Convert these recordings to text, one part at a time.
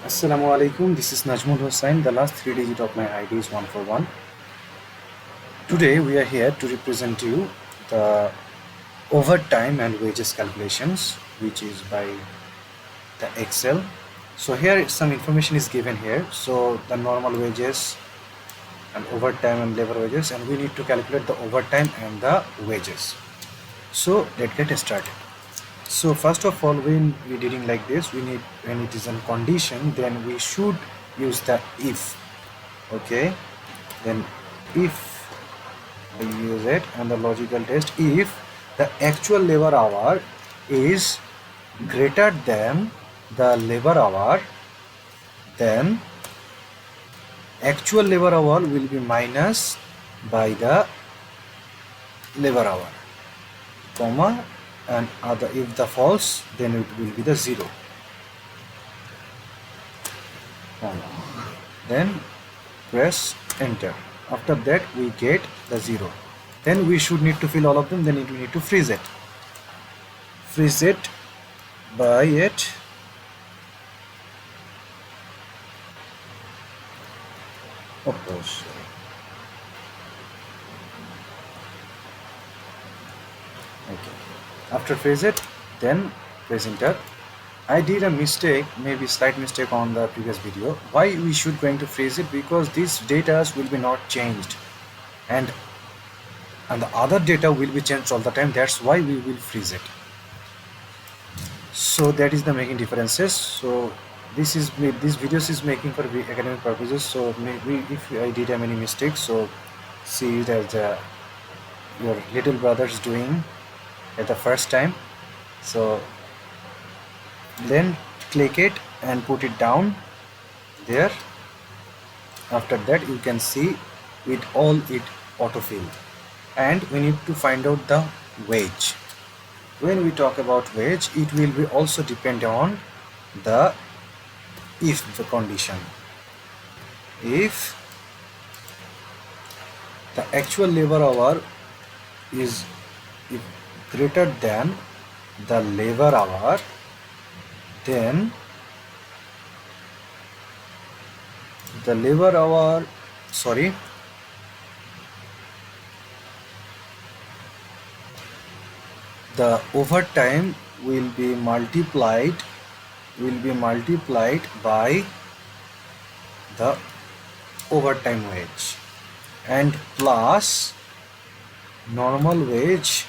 Assalamu alaikum. This is Najmul Hussain. The last three digit of my ID is 141. Today we are here to represent you the overtime and wages calculations, which is by the Excel. So here some information is given here. So the normal wages and overtime and labor wages, and we need to calculate the overtime and the wages. So let's get started. So first of all, when we did like this, we need, when it is a condition, then we should use the if. Okay, then if we use it, and the logical test, if the actual labor hour is greater than the labor hour, then actual labor hour will be minus by the labor hour, comma, and other, if the false, then it will be the 0, then press enter. After that we get the 0. Then we should need to fill all of them. Then we need to freeze it by it. Oppose. Okay, after freeze it, then press enter. I did a mistake, maybe slight mistake on the previous video. Why we should going to freeze it? Because this data will be not changed, and the other data will be changed all the time. That's why we will freeze it. So that is the making differences. So this videos is making for academic purposes. So maybe if I did have any mistakes, so see it as your little brother's doing at the first time. So then click it and put it down there. After that you can see it all autofill, and we need to find out the wage. When we talk about wage, it will be also depend on the if the condition. If the actual labor hour is greater than the labor hour, then the labor hour, the overtime will be multiplied by the overtime wage, and plus normal wage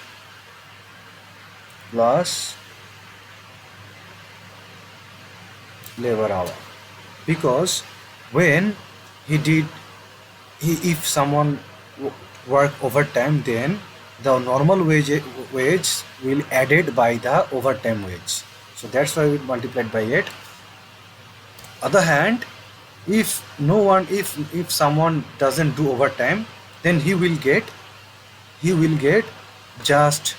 plus labor hour. Because when if someone work overtime, then the normal wage will added by the overtime wage. So that's why we multiplied by 8. Other hand, if someone doesn't do overtime, then he will get just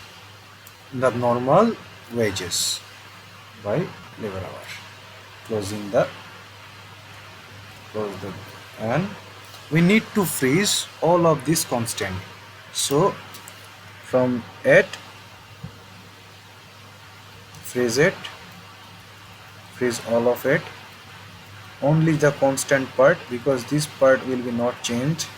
the normal wages by labor hour. Close the, and we need to freeze all of this constant. So from 8, freeze all of it, only the constant part, because this part will be not changed.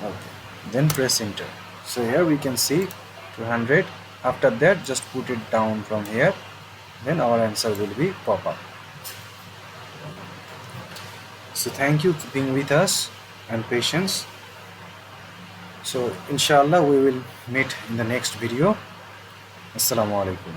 Okay, then press enter. So here we can see 200. After that, just put it down from here, then our answer will be pop up. So thank you for being with us and patience. So inshallah we will meet in the next video. Assalamu alaikum.